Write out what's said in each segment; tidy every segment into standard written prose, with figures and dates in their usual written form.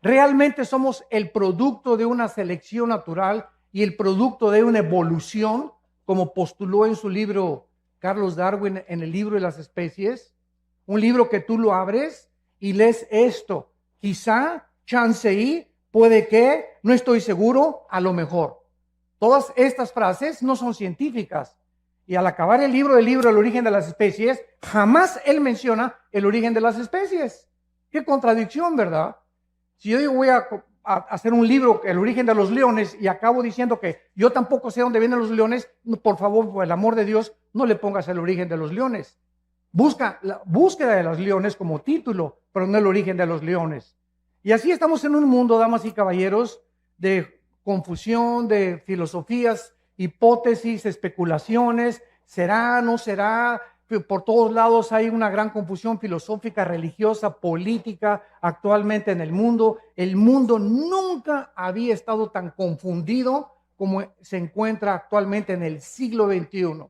¿Realmente somos el producto de una selección natural y el producto de una evolución, como postuló en su libro Carlos Darwin en el libro de las especies? Un libro que tú lo abres y lees esto. Quizá, chance y, puede que, no estoy seguro, a lo mejor. Todas estas frases no son científicas. Y al acabar el libro El origen de las especies, jamás él menciona el origen de las especies. Qué contradicción, ¿verdad? Si yo digo voy a hacer un libro, El origen de los leones, y acabo diciendo que yo tampoco sé dónde vienen los leones, por favor, por el amor de Dios, no le pongas el origen de los leones. Busca la búsqueda de los leones como título, pero no el origen de los leones. Y así estamos en un mundo, damas y caballeros, de confusión, de filosofías, hipótesis, especulaciones, será, no será. Por todos lados hay una gran confusión filosófica, religiosa, política actualmente en el mundo. El mundo nunca había estado tan confundido como se encuentra actualmente en el siglo XXI.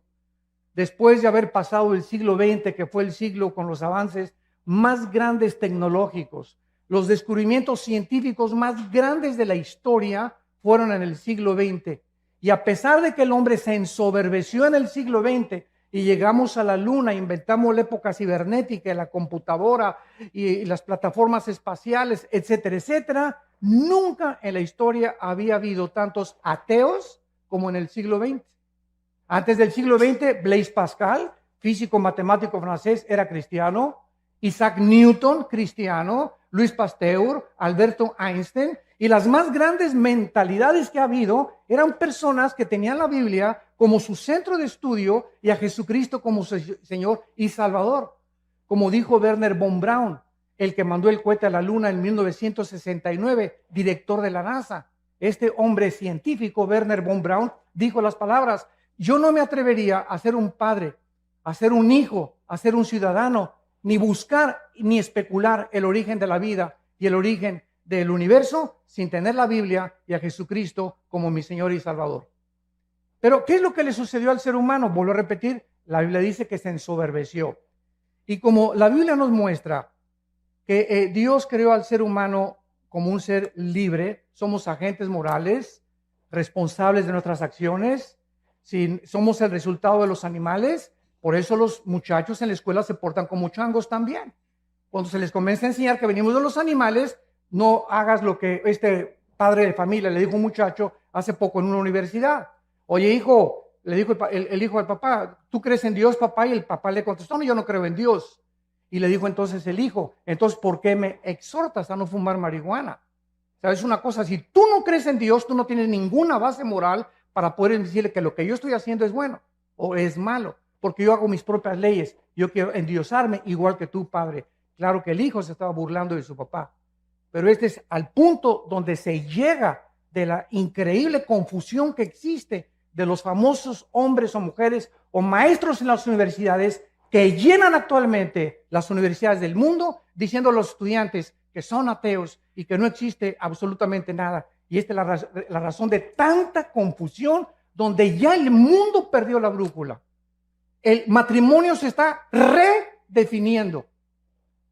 Después de haber pasado el siglo XX, que fue el siglo con los avances más grandes tecnológicos, los descubrimientos científicos más grandes de la historia fueron en el siglo XX. Y a pesar de que el hombre se ensoberbeció en el siglo XX y llegamos a la luna, inventamos la época cibernética, la computadora y las plataformas espaciales, etcétera, etcétera, nunca en la historia había habido tantos ateos como en el siglo XX. Antes del siglo XX, Blaise Pascal, físico matemático francés, era cristiano. Isaac Newton, cristiano. Louis Pasteur, Alberto Einstein. Y las más grandes mentalidades que ha habido eran personas que tenían la Biblia como su centro de estudio y a Jesucristo como su Señor y Salvador. Como dijo Wernher von Braun, el que mandó el cohete a la luna en 1969, director de la NASA. Este hombre científico, Wernher von Braun, dijo las palabras: yo no me atrevería a ser un padre, a ser un hijo, a ser un ciudadano, ni buscar ni especular el origen de la vida y el origen del universo sin tener la Biblia y a Jesucristo como mi Señor y Salvador. Pero, ¿qué es lo que le sucedió al ser humano? Vuelvo a repetir, la Biblia dice que se ensoberbeció. Y como la Biblia nos muestra que Dios creó al ser humano como un ser libre, somos agentes morales, responsables de nuestras acciones, si somos el resultado de los animales, por eso los muchachos en la escuela se portan como changos también. Cuando se les comienza a enseñar que venimos de los animales, no hagas lo que este padre de familia le dijo a un muchacho hace poco en una universidad. Oye, hijo, le dijo el hijo al papá, ¿tú crees en Dios, papá? Y el papá le contestó, no, yo no creo en Dios. Y le dijo entonces el hijo, entonces, ¿por qué me exhortas a no fumar marihuana? ¿Sabes una cosa? Si tú no crees en Dios, tú no tienes ninguna base moral para poder decirle que lo que yo estoy haciendo es bueno o es malo, porque yo hago mis propias leyes. Yo quiero endiosarme igual que tú, padre. Claro que el hijo se estaba burlando de su papá, pero este es al punto donde se llega de la increíble confusión que existe de los famosos hombres o mujeres o maestros en las universidades que llenan actualmente las universidades del mundo diciendo a los estudiantes que son ateos y que no existe absolutamente nada. Y esta es la razón de tanta confusión, donde ya el mundo perdió la brújula. El matrimonio se está redefiniendo.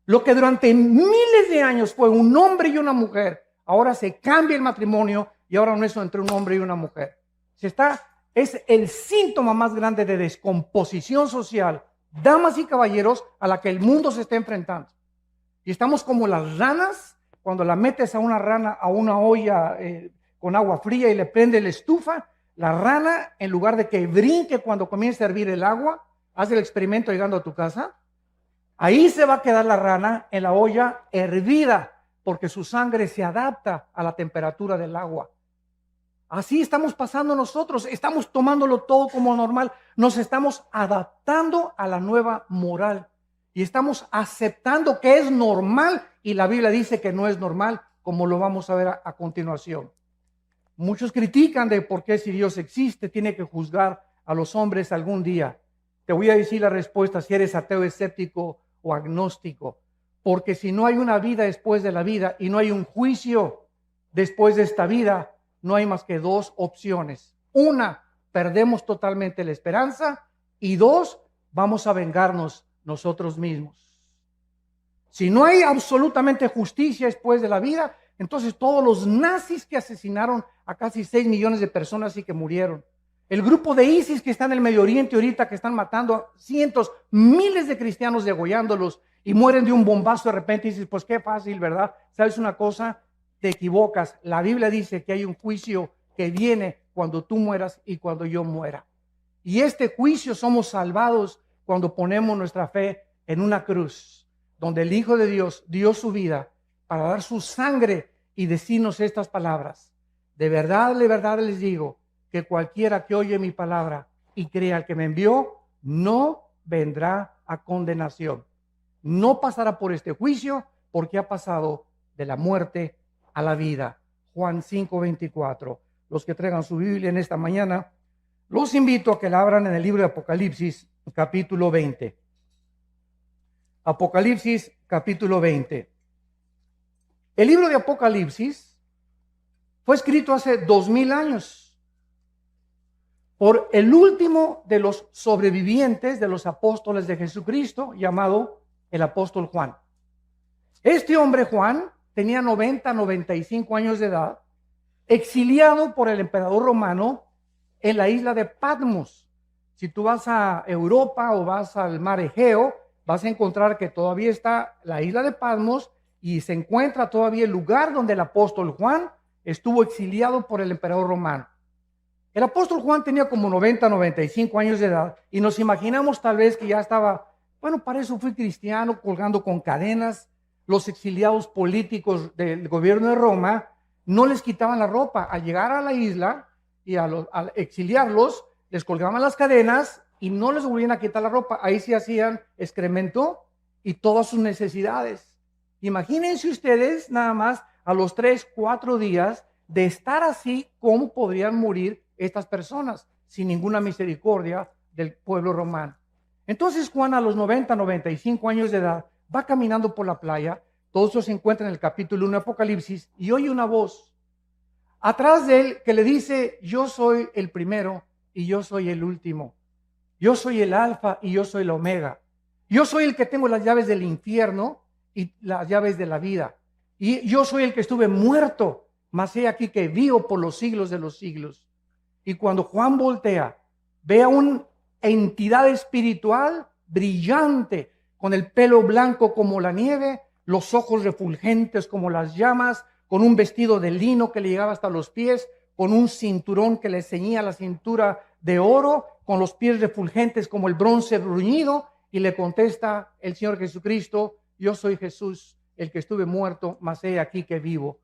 Lo que durante miles de años fue un hombre y una mujer, ahora se cambia el matrimonio y ahora no es entre un hombre y una mujer. Es el síntoma más grande de descomposición social, damas y caballeros, a la que el mundo se está enfrentando. Y estamos como las ranas, cuando la metes a una rana a una olla con agua fría y le prende la estufa, la rana, en lugar de que brinque cuando comience a hervir el agua, haz el experimento llegando a tu casa, ahí se va a quedar la rana en la olla hervida, porque su sangre se adapta a la temperatura del agua. Así estamos pasando nosotros, estamos tomándolo todo como normal, nos estamos adaptando a la nueva moral y estamos aceptando que es normal y la Biblia dice que no es normal, como lo vamos a ver a continuación. Muchos critican de por qué, si Dios existe, tiene que juzgar a los hombres algún día. Te voy a decir la respuesta si eres ateo, escéptico o agnóstico, porque si no hay una vida después de la vida y no hay un juicio después de esta vida, no hay más que dos opciones. Una, perdemos totalmente la esperanza, y dos, vamos a vengarnos nosotros mismos. Si no hay absolutamente justicia después de la vida, Entonces todos los nazis que asesinaron a casi 6 millones de personas y que murieron. El grupo de ISIS que está en el Medio Oriente ahorita, que están matando a cientos, miles de cristianos, degollándolos y mueren de un bombazo de repente. Y dices, pues qué fácil, ¿verdad? ¿Sabes una cosa? Te equivocas. La Biblia dice que hay un juicio que viene cuando tú mueras y cuando yo muera. Y este juicio somos salvados cuando ponemos nuestra fe en una cruz, donde el Hijo de Dios dio su vida para dar su sangre y decirnos estas palabras. De verdad les digo, que cualquiera que oye mi palabra y crea al que me envió, no vendrá a condenación. No pasará por este juicio porque ha pasado de la muerte a la vida. Juan 5:24. Los que traigan su Biblia en esta mañana, los invito a que la abran en el libro de Apocalipsis, capítulo 20. Apocalipsis, capítulo 20. El libro de Apocalipsis fue escrito hace 2000 años por el último de los sobrevivientes de los apóstoles de Jesucristo, llamado el apóstol Juan. Este hombre, Juan, tenía 95 años de edad, exiliado por el emperador romano en la isla de Patmos. Si tú vas a Europa o vas al mar Egeo, vas a encontrar que todavía está la isla de Patmos y se encuentra todavía el lugar donde el apóstol Juan estuvo exiliado por el emperador romano. El apóstol Juan tenía como 95 años de edad y nos imaginamos tal vez que ya estaba, bueno, para eso fui cristiano, colgando con cadenas. Los exiliados políticos del gobierno de Roma no les quitaban la ropa. Al llegar a la isla y al exiliarlos, les colgaban las cadenas y no les volvían a quitar la ropa. Ahí se hacían excremento y todas sus necesidades. Imagínense ustedes nada más a los 3, 4 días de estar así, cómo podrían morir estas personas sin ninguna misericordia del pueblo romano. Entonces Juan, a los 95 años de edad, va caminando por la playa. Todo eso se encuentra en el capítulo 1 de Apocalipsis y oye una voz atrás de él que le dice: yo soy el primero y yo soy el último. Yo soy el alfa y yo soy el omega. Yo soy el que tengo las llaves del infierno y las llaves de la vida. Y yo soy el que estuve muerto, mas he aquí que vivo por los siglos de los siglos. Y cuando Juan voltea, ve a una entidad espiritual brillante, con el pelo blanco como la nieve, los ojos refulgentes como las llamas, con un vestido de lino que le llegaba hasta los pies, con un cinturón que le ceñía la cintura de oro, con los pies refulgentes como el bronce bruñido, y le contesta el Señor Jesucristo: yo soy Jesús, el que estuve muerto, mas he aquí que vivo.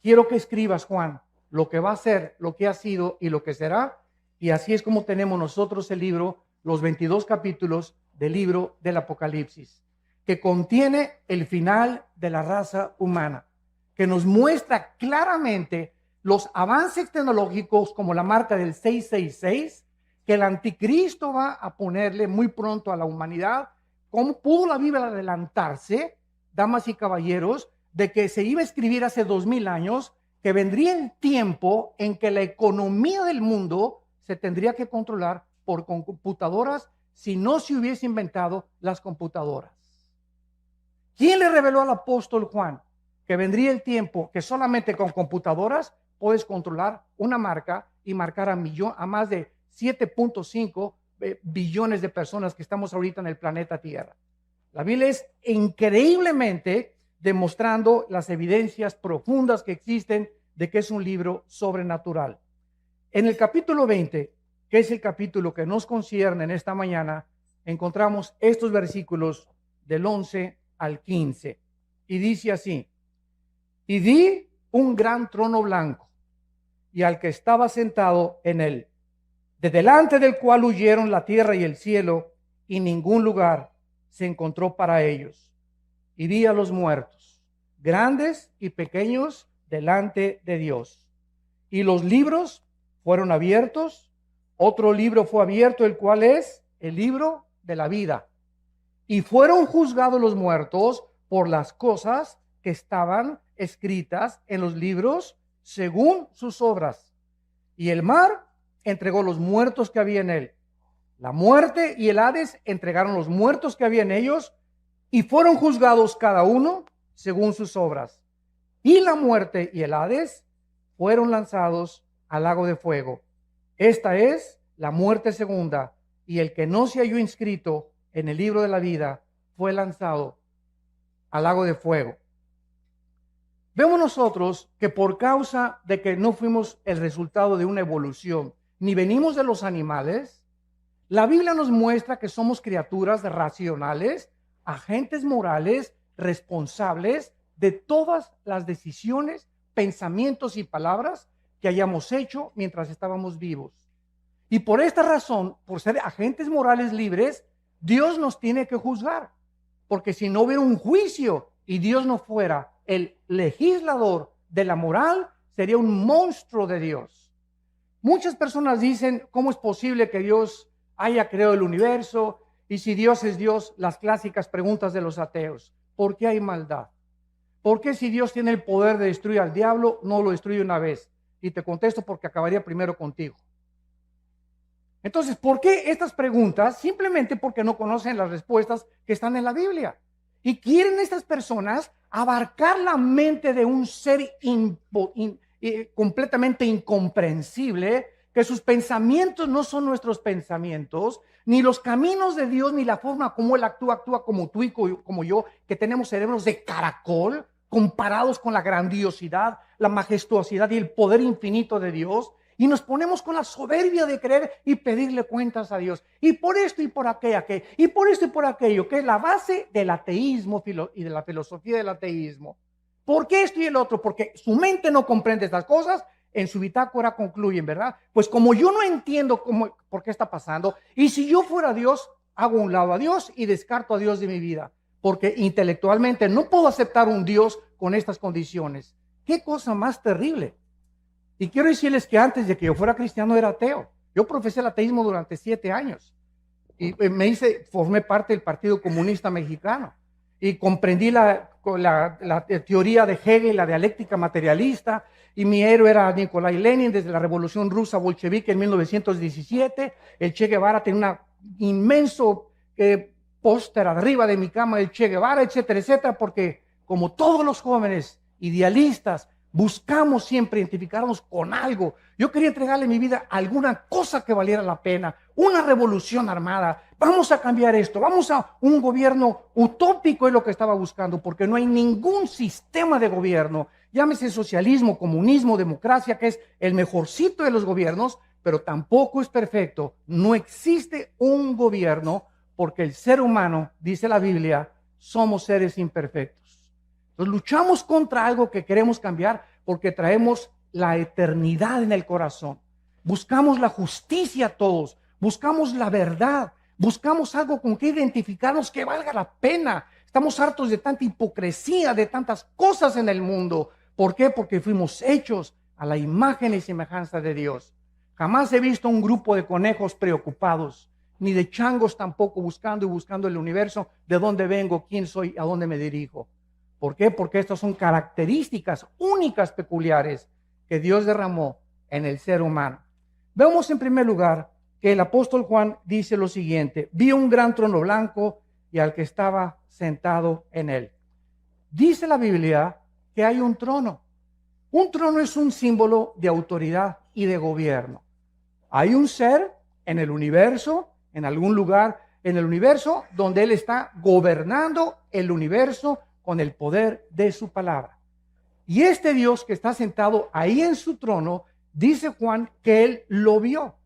Quiero que escribas, Juan, lo que va a ser, lo que ha sido y lo que será. Y así es como tenemos nosotros el libro, los 22 capítulos del libro del Apocalipsis, que contiene el final de la raza humana, que nos muestra claramente los avances tecnológicos como la marca del 666, que el anticristo va a ponerle muy pronto a la humanidad. ¿Cómo pudo la Biblia adelantarse, damas y caballeros, de que se iba a escribir hace 2000 años, que vendría el tiempo en que la economía del mundo se tendría que controlar por computadoras si no se hubiese inventado las computadoras? ¿Quién le reveló al apóstol Juan que vendría el tiempo que solamente con computadoras puedes controlar una marca y marcar a más de 7.5 billones de personas que estamos ahorita en el planeta Tierra? La Biblia es increíblemente demostrando las evidencias profundas que existen de que es un libro sobrenatural. En el capítulo 20, que es el capítulo que nos concierne en esta mañana, encontramos estos versículos del 11 al 15. Y dice así: y vi un gran trono blanco y al que estaba sentado en él, de delante del cual huyeron la tierra y el cielo, y ningún lugar se encontró para ellos. Y vi a los muertos, grandes y pequeños, delante de Dios. Y los libros fueron abiertos. Otro libro fue abierto, el cual es el libro de la vida. Y fueron juzgados los muertos por las cosas que estaban escritas en los libros según sus obras. Y el mar entregó los muertos que había en él. La muerte y el Hades entregaron los muertos que había en ellos, y fueron juzgados cada uno según sus obras. y la muerte y el Hades fueron lanzados al lago de fuego. Esta es la muerte segunda, y el que no se halló inscrito en el libro de la vida fue lanzado al lago de fuego. Vemos nosotros que por causa de que no fuimos el resultado de una evolución, ni venimos de los animales, la Biblia nos muestra que somos criaturas racionales, agentes morales, responsables de todas las decisiones, pensamientos y palabras que hayamos hecho mientras estábamos vivos. Y por esta razón, por ser agentes morales libres, Dios nos tiene que juzgar. Porque si no hubiera un juicio y Dios no fuera el legislador de la moral, sería un monstruo de Dios. Muchas personas dicen, ¿cómo es posible que Dios haya creado el universo? Y si Dios es Dios, las clásicas preguntas de los ateos. ¿Por qué hay maldad? ¿Por qué si Dios tiene el poder de destruir al diablo, no lo destruye una vez? Y te contesto porque acabaría primero contigo. Entonces, ¿por qué estas preguntas? Simplemente porque no conocen las respuestas que están en la Biblia. Y quieren estas personas abarcar la mente de un ser completamente incomprensible, que sus pensamientos no son nuestros pensamientos, ni los caminos de Dios, ni la forma como Él actúa como tú y como yo, que tenemos cerebros de caracol, comparados con la grandiosidad, la majestuosidad y el poder infinito de Dios. Y nos ponemos con la soberbia de creer y pedirle cuentas a Dios. Y por esto y por aquello, y por esto y por aquello, que es la base del ateísmo y de la filosofía del ateísmo. ¿Por qué esto y el otro? Porque su mente no comprende estas cosas, en su bitácora concluyen, ¿verdad? Pues como yo no entiendo por qué está pasando, y si yo fuera Dios, hago a un lado a Dios y descarto a Dios de mi vida. Porque intelectualmente no puedo aceptar un Dios con estas condiciones. ¿Qué cosa más terrible? Y quiero decirles que antes de que yo fuera cristiano era ateo. Yo profesé el ateísmo durante 7 años. Y formé parte del Partido Comunista Mexicano. Y comprendí la teoría de Hegel, la dialéctica materialista. Y mi héroe era Nikolai Lenin desde la Revolución Rusa Bolchevique en 1917. El Che Guevara tenía un inmenso póster arriba de mi cama del Che Guevara, etcétera, etcétera. Porque como todos los jóvenes idealistas, buscamos siempre identificarnos con algo. Yo quería entregarle mi vida a alguna cosa que valiera la pena, una revolución armada. Vamos a cambiar esto, vamos a un gobierno utópico, es lo que estaba buscando, porque no hay ningún sistema de gobierno, llámese socialismo, comunismo, democracia, que es el mejorcito de los gobiernos, pero tampoco es perfecto. No existe un gobierno porque el ser humano, dice la Biblia, somos seres imperfectos. Entonces luchamos contra algo que queremos cambiar porque traemos la eternidad en el corazón. Buscamos la justicia todos, buscamos la verdad, buscamos algo con que identificarnos que valga la pena. Estamos hartos de tanta hipocresía, de tantas cosas en el mundo. ¿Por qué? Porque fuimos hechos a la imagen y semejanza de Dios. Jamás he visto un grupo de conejos preocupados, ni de changos tampoco buscando el universo, de dónde vengo, quién soy, a dónde me dirijo. ¿Por qué? Porque estas son características únicas, peculiares, que Dios derramó en el ser humano. Vemos en primer lugar que el apóstol Juan dice lo siguiente: vi un gran trono blanco y al que estaba sentado en él. Dice la Biblia que hay un trono. Un trono es un símbolo de autoridad y de gobierno. Hay un ser en el universo, en algún lugar en el universo, donde Él está gobernando el universo con el poder de su palabra. Y este Dios que está sentado ahí en su trono, dice Juan que Él lo vio,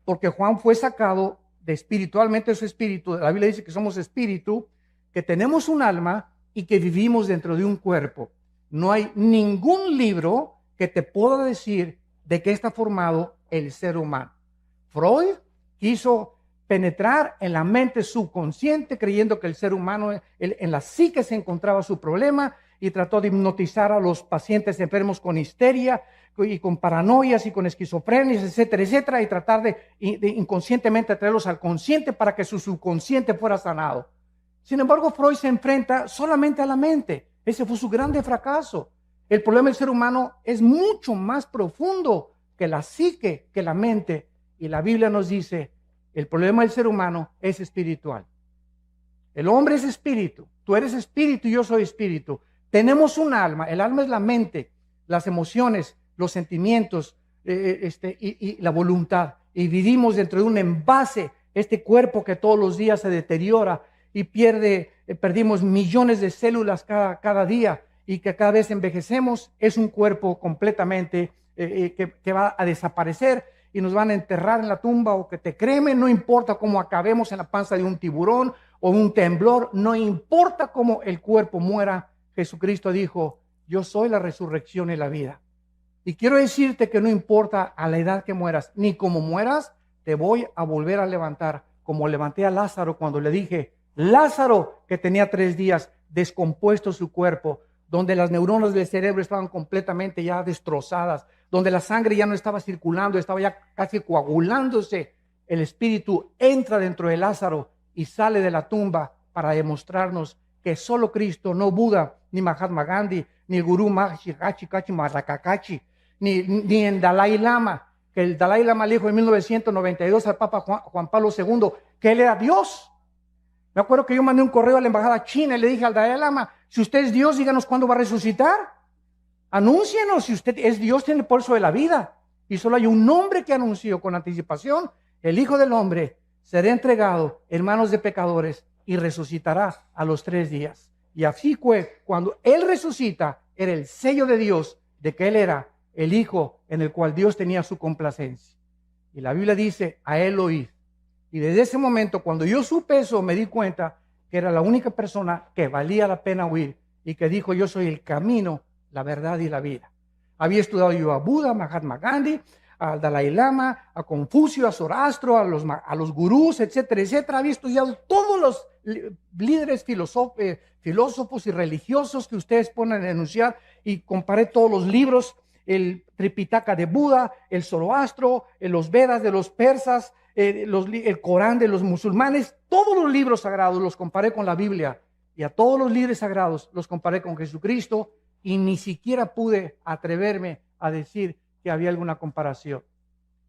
porque Juan fue sacado de espiritualmente su espíritu. La Biblia dice que somos espíritu, que tenemos un alma y que vivimos dentro de un cuerpo. No hay ningún libro que te pueda decir de qué está formado el ser humano. Freud quiso penetrar en la mente subconsciente creyendo que el ser humano en la psique se encontraba su problema y trató de hipnotizar a los pacientes enfermos con histeria y con paranoias y con esquizofrenias, etcétera, etcétera, y tratar de inconscientemente traerlos al consciente para que su subconsciente fuera sanado. Sin embargo, Freud se enfrenta solamente a la mente. Ese fue su grande fracaso. El problema del ser humano es mucho más profundo que la psique, que la mente. Y la Biblia nos dice, el problema del ser humano es espiritual. El hombre es espíritu, tú eres espíritu y yo soy espíritu. Tenemos un alma. El alma es la mente, las emociones, los sentimientos y la voluntad. Y vivimos dentro de un envase, este cuerpo que todos los días se deteriora y perdimos millones de células cada día, y que cada vez envejecemos. Es un cuerpo completamente que va a desaparecer y nos van a enterrar en la tumba, o que te cremen. No importa cómo acabemos en la panza de un tiburón o un temblor, no importa cómo el cuerpo muera. Jesucristo dijo: yo soy la resurrección y la vida. Y quiero decirte que no importa a la edad que mueras, ni cómo mueras, te voy a volver a levantar, como levanté a Lázaro cuando le dije: Lázaro, que tenía 3 días descompuesto su cuerpo, donde las neuronas del cerebro estaban completamente ya destrozadas, donde la sangre ya no estaba circulando, estaba ya casi coagulándose. El Espíritu entra dentro de Lázaro y sale de la tumba para demostrarnos que solo Cristo, no Buda, ni Mahatma Gandhi, ni el gurú Maharishi Kachi Marrakakachi, ni el Dalai Lama, que el Dalai Lama le dijo en 1992 al Papa Juan Pablo II que él era Dios. Me acuerdo que yo mandé un correo a la embajada china y le dije al Dalai Lama: si usted es Dios, díganos cuándo va a resucitar. Anúncienos, si usted es Dios, tiene el pulso de la vida. Y solo hay un nombre que anunció con anticipación: el Hijo del Hombre será entregado en manos de pecadores y resucitará a los 3 días. Y así fue, cuando Él resucita, era el sello de Dios de que Él era el Hijo en el cual Dios tenía su complacencia. Y la Biblia dice: a Él oíd. Y desde ese momento, cuando yo supe eso, me di cuenta que era la única persona que valía la pena oír, y que dijo: yo soy el camino, la verdad y la vida. Había estudiado yo a Buda, a Mahatma Gandhi, al Dalai Lama, a Confucio, a Zoroastro, a los gurús, etcétera, etcétera. Había estudiado todos los líderes filósofos y religiosos que ustedes ponen a enunciar, y comparé todos los libros: el Tripitaka de Buda, el Zoroastro, los Vedas de los persas, el Corán de los musulmanes. Todos los libros sagrados los comparé con la Biblia, y a todos los líderes sagrados los comparé con Jesucristo, y ni siquiera pude atreverme a decir que había alguna comparación.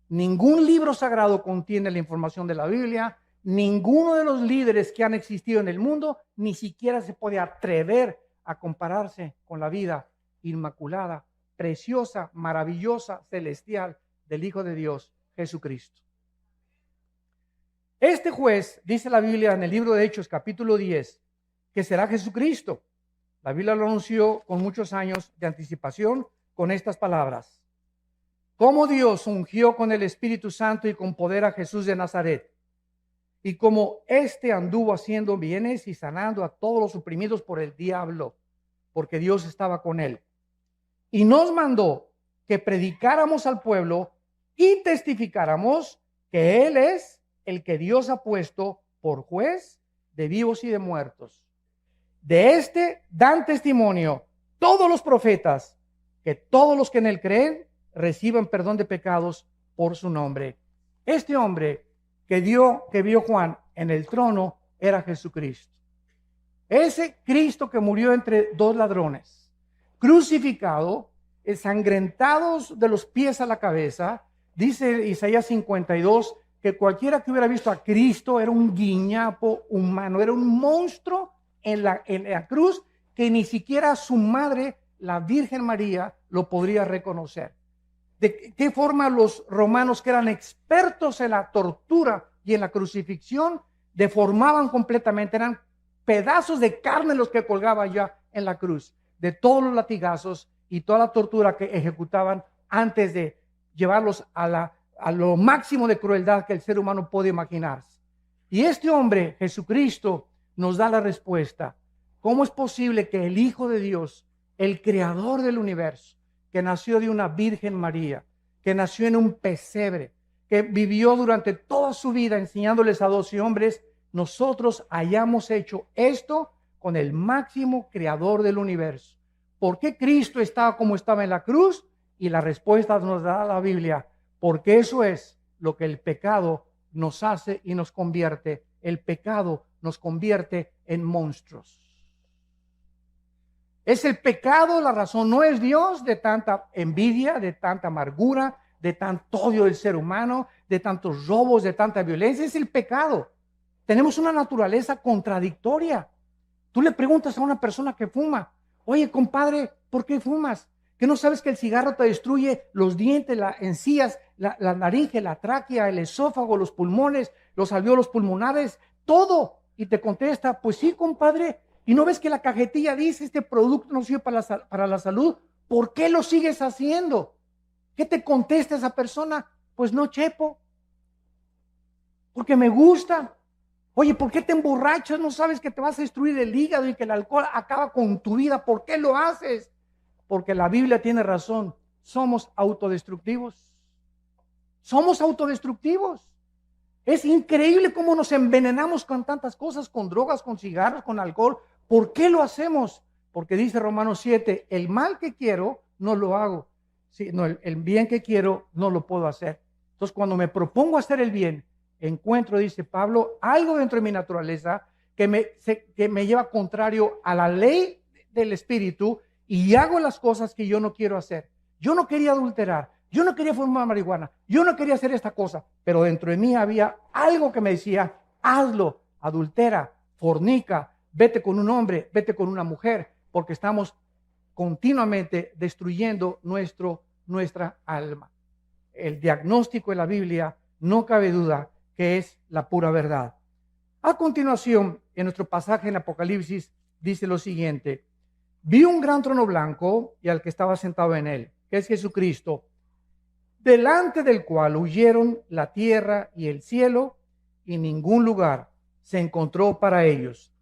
Ningún libro sagrado contiene la información de la Biblia. Ninguno de los líderes que han existido en el mundo ni siquiera se puede atrever a compararse con la vida inmaculada, preciosa, maravillosa, celestial del Hijo de Dios, Jesucristo. Este juez, dice la Biblia en el libro de Hechos, capítulo 10, que será Jesucristo. La Biblia lo anunció con muchos años de anticipación con estas palabras: como Dios ungió con el Espíritu Santo y con poder a Jesús de Nazaret, y como éste anduvo haciendo bienes y sanando a todos los oprimidos por el diablo, porque Dios estaba con él. Y nos mandó que predicáramos al pueblo y testificáramos que Él es el que Dios ha puesto por juez de vivos y de muertos. De este dan testimonio todos los profetas, que todos los que en Él creen reciban perdón de pecados por su nombre. Este hombre que vio Juan en el trono era Jesucristo. Ese Cristo que murió entre 2 ladrones, crucificado, ensangrentados de los pies a la cabeza. Dice Isaías 52 que cualquiera que hubiera visto a Cristo era un guiñapo humano, era un monstruo en la cruz, que ni siquiera su madre, la Virgen María, lo podría reconocer. ¿De qué forma los romanos, que eran expertos en la tortura y en la crucifixión, deformaban completamente? Eran pedazos de carne los que colgaban ya en la cruz, de todos los latigazos y toda la tortura que ejecutaban antes de llevarlos a lo máximo de crueldad que el ser humano puede imaginarse. Y este hombre, Jesucristo, nos da la respuesta. ¿Cómo es posible que el Hijo de Dios, el creador del universo, que nació de una Virgen María, que nació en un pesebre, que vivió durante toda su vida enseñándoles a 12 hombres, nosotros hayamos hecho esto con el máximo creador del universo? ¿Por qué Cristo estaba como estaba en la cruz? Y la respuesta nos da la Biblia: porque eso es lo que el pecado nos hace y nos convierte. El pecado nos convierte en monstruos. Es el pecado la razón, no es Dios, de tanta envidia, de tanta amargura, de tanto odio del ser humano, de tantos robos, de tanta violencia. Es el pecado. Tenemos una naturaleza contradictoria. Tú le preguntas a una persona que fuma: Oye, compadre, ¿por qué fumas? ¿Que no sabes que el cigarro te destruye los dientes, las encías, la laringe, la tráquea, el esófago, los pulmones, los alvéolos pulmonares, todo? Y te contesta, pues sí, compadre. ¿Y no ves que la cajetilla dice, este producto no sirve para la salud? ¿Por qué lo sigues haciendo? ¿Qué te contesta esa persona? Pues no, chepo, porque me gusta. Oye, ¿por qué te emborrachas? ¿No sabes que te vas a destruir el hígado y que el alcohol acaba con tu vida? ¿Por qué lo haces? Porque la Biblia tiene razón. Somos autodestructivos. Somos autodestructivos. Es increíble cómo nos envenenamos con tantas cosas, con drogas, con cigarros, con alcohol. ¿Por qué lo hacemos? Porque dice Romanos 7, el mal que quiero no lo hago. Sí, no, el bien que quiero no lo puedo hacer. Entonces, cuando me propongo hacer el bien, encuentro, dice Pablo, algo dentro de mi naturaleza que me lleva contrario a la ley del Espíritu y hago las cosas que yo no quiero hacer. Yo no quería adulterar, yo no quería fumar marihuana, yo no quería hacer esta cosa, pero dentro de mí había algo que me decía, hazlo, adultera, fornica, vete con un hombre, vete con una mujer, porque estamos continuamente destruyendo nuestra alma. El diagnóstico de la Biblia, no cabe duda que es la pura verdad. A continuación, en nuestro pasaje en Apocalipsis, dice lo siguiente: vi un gran trono blanco y al que estaba sentado en él, que es Jesucristo, delante del cual huyeron la tierra y el cielo, y ningún lugar se encontró para ellos.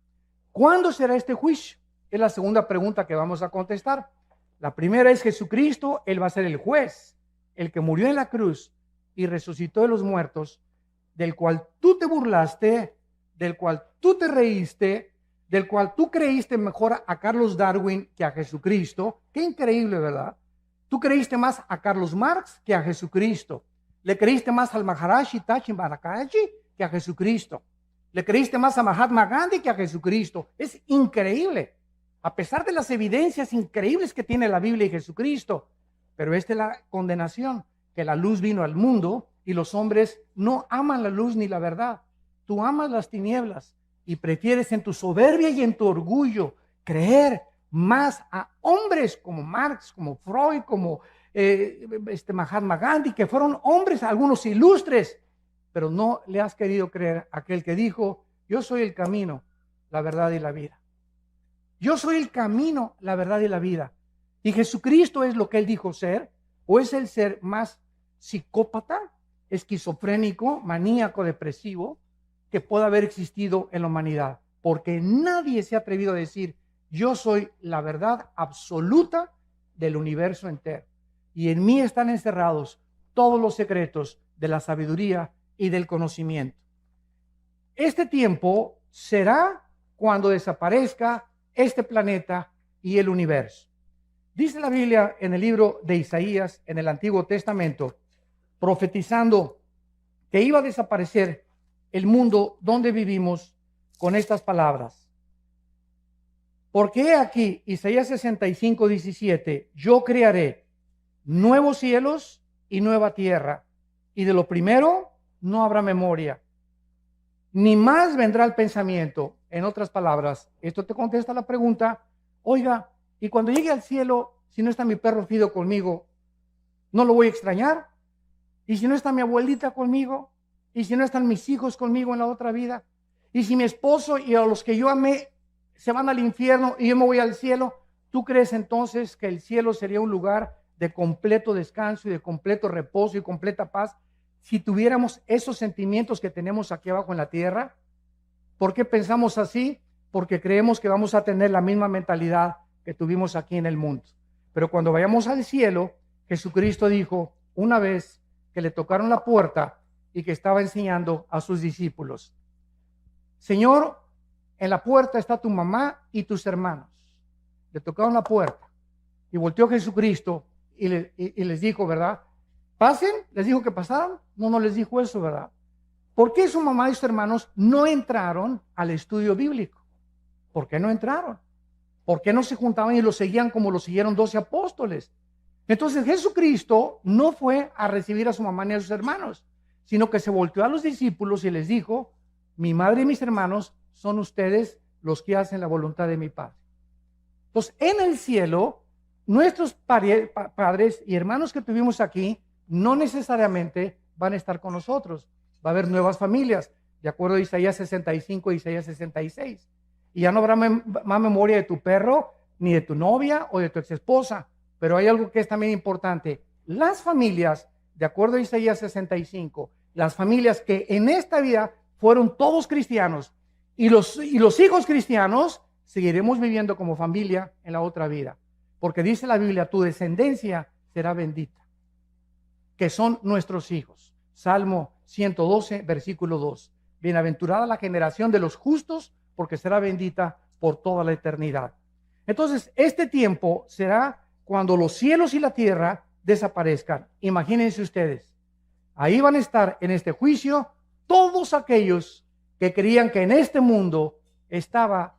¿Cuándo será este juicio? Es la segunda pregunta que vamos a contestar. La primera es Jesucristo, Él va a ser el juez, el que murió en la cruz y resucitó de los muertos, del cual tú te burlaste, del cual tú te reíste, del cual tú creíste mejor a Carlos Darwin que a Jesucristo. Qué increíble, ¿verdad? Tú creíste más a Carlos Marx que a Jesucristo. Le creíste más al Maharaji Tachi Marakaji que a Jesucristo. Le creíste más a Mahatma Gandhi que a Jesucristo. Es increíble. A pesar de las evidencias increíbles que tiene la Biblia y Jesucristo. Pero esta es la condenación, que la luz vino al mundo y los hombres no aman la luz ni la verdad. Tú amas las tinieblas y prefieres en tu soberbia y en tu orgullo creer más a hombres como Marx, como Freud, como Mahatma Gandhi, que fueron hombres, algunos ilustres, pero no le has querido creer a aquel que dijo, yo soy el camino, la verdad y la vida. Yo soy el camino, la verdad y la vida. ¿Y Jesucristo es lo que él dijo ser? ¿O es el ser más psicópata, esquizofrénico, maníaco, depresivo que pueda haber existido en la humanidad? Porque nadie se ha atrevido a decir, yo soy la verdad absoluta del universo entero. Y en mí están encerrados todos los secretos de la sabiduría y del conocimiento. Este tiempo será cuando desaparezca este planeta y el universo. Dice la Biblia en el libro de Isaías, en el Antiguo Testamento, profetizando que iba a desaparecer el mundo donde vivimos con estas palabras. Porque aquí, Isaías 65, 17, yo crearé nuevos cielos y nueva tierra, y de lo primero no habrá memoria, ni más vendrá el pensamiento. En otras palabras, esto te contesta la pregunta, oiga, y cuando llegue al cielo, si no está mi perro Fido conmigo, ¿no lo voy a extrañar? ¿Y si no está mi abuelita conmigo? ¿Y si no están mis hijos conmigo en la otra vida? ¿Y si mi esposo y a los que yo amé se van al infierno y yo me voy al cielo? ¿Tú crees entonces que el cielo sería un lugar de completo descanso y de completo reposo y completa paz si tuviéramos esos sentimientos que tenemos aquí abajo en la tierra? ¿Por qué pensamos así? Porque creemos que vamos a tener la misma mentalidad que tuvimos aquí en el mundo. Pero cuando vayamos al cielo, Jesucristo dijo una vez que le tocaron la puerta y que estaba enseñando a sus discípulos, Señor, en la puerta está tu mamá y tus hermanos. Le tocaron la puerta y volteó Jesucristo y les dijo, ¿verdad? Pasen, les dijo que pasaran. No les dijo eso, ¿verdad? ¿Por qué su mamá y sus hermanos no entraron al estudio bíblico? ¿Por qué no entraron? ¿Por qué no se juntaban y lo seguían como lo siguieron 12 apóstoles? Entonces Jesucristo no fue a recibir a su mamá ni a sus hermanos, sino que se volteó a los discípulos y les dijo, mi madre y mis hermanos son ustedes los que hacen la voluntad de mi Padre. Entonces, en el cielo, nuestros padres y hermanos que tuvimos aquí no necesariamente van a estar con nosotros. Va a haber nuevas familias, de acuerdo a Isaías 65 y Isaías 66. Y ya no habrá más memoria de tu perro, ni de tu novia o de tu exesposa. Pero hay algo que es también importante. Las familias, de acuerdo a Isaías 65, las familias que en esta vida fueron todos cristianos y los hijos cristianos, seguiremos viviendo como familia en la otra vida. Porque dice la Biblia, tu descendencia será bendita, que son nuestros hijos. Salmo 112, versículo 2. Bienaventurada la generación de los justos, porque será bendita por toda la eternidad. Entonces, este tiempo será cuando los cielos y la tierra desaparezcan. Imagínense ustedes, ahí van a estar en este juicio todos aquellos que creían que en este mundo estaba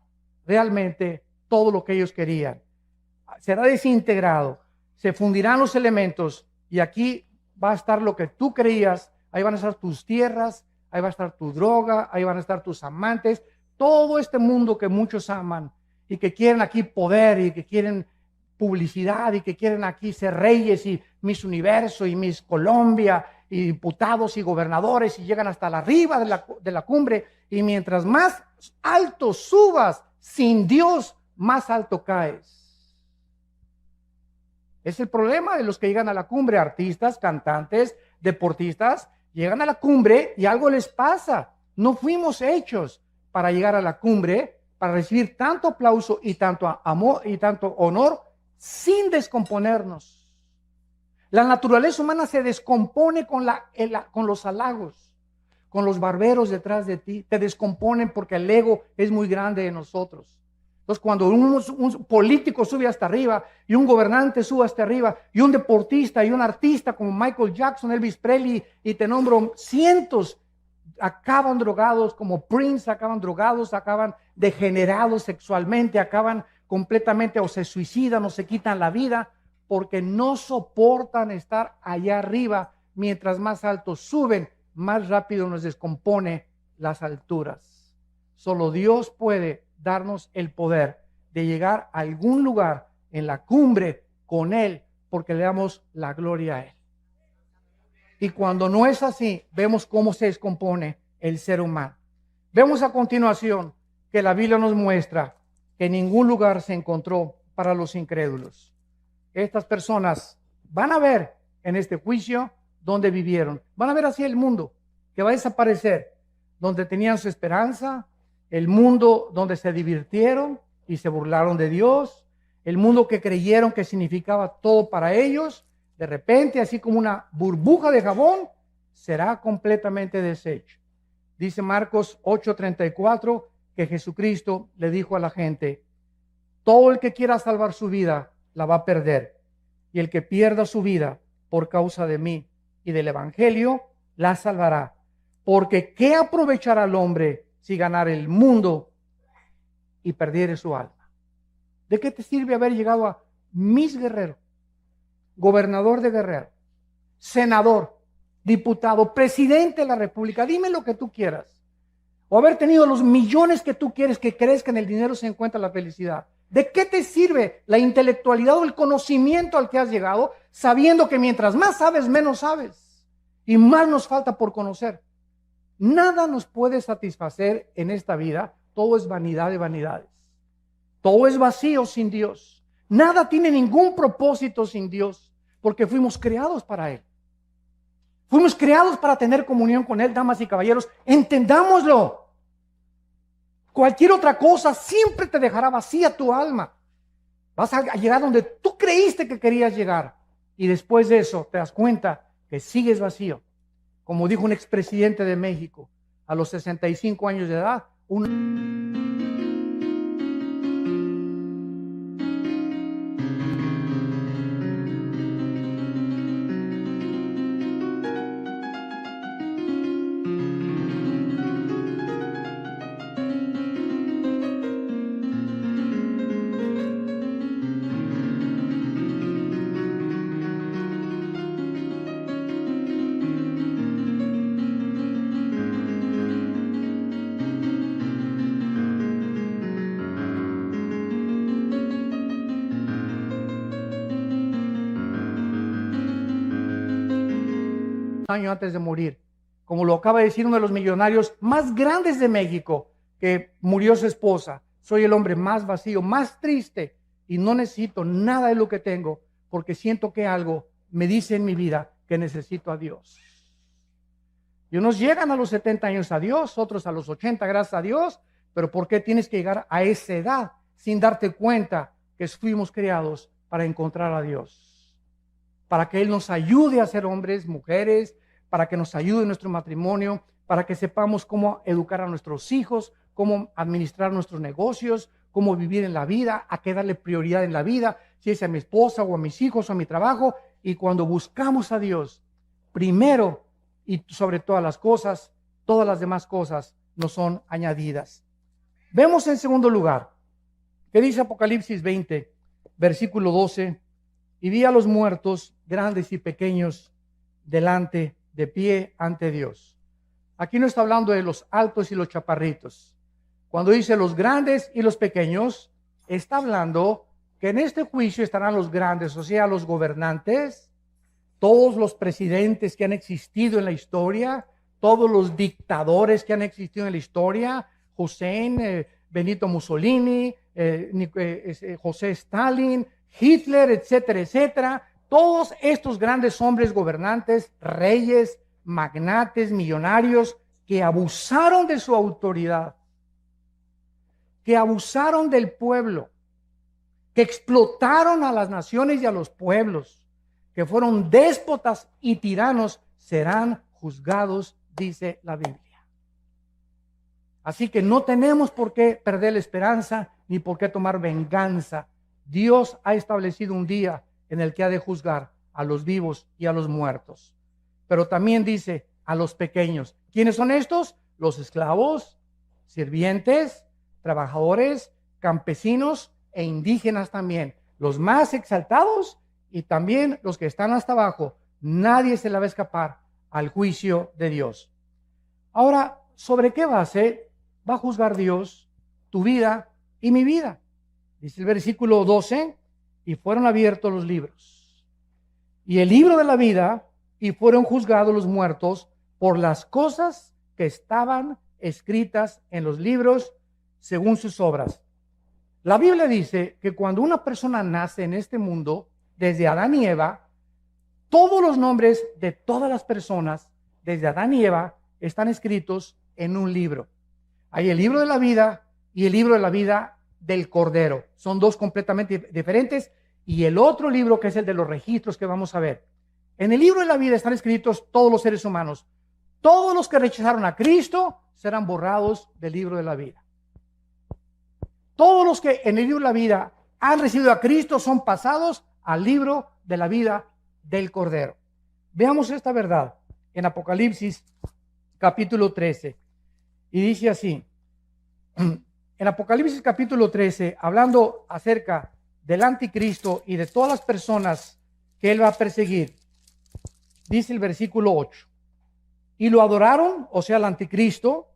realmente todo lo que ellos querían. Será desintegrado, se fundirán los elementos y aquí va a estar lo que tú creías. Ahí van a estar tus tierras, ahí va a estar tu droga, ahí van a estar tus amantes, todo este mundo que muchos aman y que quieren aquí poder y que quieren publicidad y que quieren aquí ser reyes y Miss Universo y Miss Colombia y diputados y gobernadores y llegan hasta la arriba de la cumbre, y mientras más alto subas sin Dios, más alto caes. Es el problema de los que llegan a la cumbre, artistas, cantantes, deportistas, llegan a la cumbre y algo les pasa. No fuimos hechos para llegar a la cumbre, para recibir tanto aplauso y tanto amor y tanto honor sin descomponernos. La naturaleza humana se descompone con los halagos, con los barberos detrás de ti. Te descomponen porque el ego es muy grande de nosotros. Entonces, cuando un político sube hasta arriba y un gobernante sube hasta arriba y un deportista y un artista como Michael Jackson, Elvis Presley, y te nombro cientos, acaban drogados, como Prince, acaban drogados, acaban degenerados sexualmente, acaban completamente o se suicidan o se quitan la vida porque no soportan estar allá arriba. Mientras más altos suben, más rápido nos descompone las alturas. Solo Dios puede darnos el poder de llegar a algún lugar en la cumbre con Él, porque le damos la gloria a Él. Y cuando no es así, vemos cómo se descompone el ser humano. Vemos a continuación que la Biblia nos muestra que ningún lugar se encontró para los incrédulos. Estas personas van a ver en este juicio donde vivieron. Van a ver así el mundo que va a desaparecer, donde tenían su esperanza, el mundo donde se divirtieron y se burlaron de Dios, el mundo que creyeron que significaba todo para ellos. De repente, así como una burbuja de jabón, será completamente deshecho. Dice Marcos 8:34 que Jesucristo le dijo a la gente: todo el que quiera salvar su vida la va a perder, y el que pierda su vida por causa de mí y del evangelio la salvará. Porque ¿qué aprovechará el hombre si ganara el mundo y perdiere su alma? ¿De qué te sirve haber llegado a Miss Guerrero, gobernador de Guerrero, senador, diputado, presidente de la República? Dime lo que tú quieras. O haber tenido los millones que tú quieres, que crees que en el dinero se encuentra la felicidad. ¿De qué te sirve la intelectualidad o el conocimiento al que has llegado, sabiendo que mientras más sabes, menos sabes y más nos falta por conocer? Nada nos puede satisfacer en esta vida. Todo es vanidad de vanidades. Todo es vacío sin Dios. Nada tiene ningún propósito sin Dios, porque fuimos creados para Él. Fuimos creados para tener comunión con Él, damas y caballeros. Entendámoslo. Cualquier otra cosa siempre te dejará vacía tu alma. Vas a llegar donde tú creíste que querías llegar. Y después de eso te das cuenta que sigues vacío. Como dijo un expresidente de México, a los 65 años de edad, año antes de morir. Como lo acaba de decir uno de los millonarios más grandes de México, que murió su esposa. Soy el hombre más vacío, más triste, y no necesito nada de lo que tengo, porque siento que algo me dice en mi vida que necesito a Dios. Y unos llegan a los 70 años a Dios, otros a los 80, gracias a Dios, pero ¿por qué tienes que llegar a esa edad sin darte cuenta que fuimos creados para encontrar a Dios? Para que Él nos ayude a ser hombres, mujeres, para que nos ayude en nuestro matrimonio, para que sepamos cómo educar a nuestros hijos, cómo administrar nuestros negocios, cómo vivir en la vida, a qué darle prioridad en la vida, si es a mi esposa o a mis hijos o a mi trabajo. Y cuando buscamos a Dios, primero y sobre todas las cosas, todas las demás cosas nos son añadidas. Vemos en segundo lugar, que dice Apocalipsis 20, versículo 12, y vi a los muertos, grandes y pequeños, delante de pie ante Dios. Aquí no está hablando de los altos y los chaparritos. Cuando dice los grandes y los pequeños, está hablando que en este juicio estarán los grandes, o sea, los gobernantes, todos los presidentes que han existido en la historia, todos los dictadores que han existido en la historia, Hussein, Benito Mussolini, José Stalin, Hitler, etcétera, etcétera. Todos estos grandes hombres gobernantes, reyes, magnates, millonarios, que abusaron de su autoridad, que abusaron del pueblo, que explotaron a las naciones y a los pueblos, que fueron déspotas y tiranos, serán juzgados, dice la Biblia. Así que no tenemos por qué perder la esperanza ni por qué tomar venganza. Dios ha establecido un día en el que ha de juzgar a los vivos y a los muertos. Pero también dice a los pequeños. ¿Quiénes son estos? Los esclavos, sirvientes, trabajadores, campesinos e indígenas también. Los más exaltados y también los que están hasta abajo. Nadie se le va a escapar al juicio de Dios. Ahora, ¿sobre qué base va a juzgar Dios tu vida y mi vida? Dice el versículo 12, y fueron abiertos los libros. Y el libro de la vida, y fueron juzgados los muertos por las cosas que estaban escritas en los libros según sus obras. La Biblia dice que cuando una persona nace en este mundo, desde Adán y Eva, todos los nombres de todas las personas, desde Adán y Eva, están escritos en un libro. Hay el libro de la vida y el libro de la vida del Cordero. Son dos completamente diferentes. Y el otro libro, que es el de los registros que vamos a ver. En el libro de la vida están escritos todos los seres humanos. Todos los que rechazaron a Cristo serán borrados del libro de la vida. Todos los que en el libro de la vida han recibido a Cristo son pasados al libro de la vida del Cordero. Veamos esta verdad en Apocalipsis capítulo 13. Y dice así, en Apocalipsis capítulo 13, hablando acerca del anticristo y de todas las personas que él va a perseguir, dice el versículo 8, y lo adoraron, o sea, el anticristo,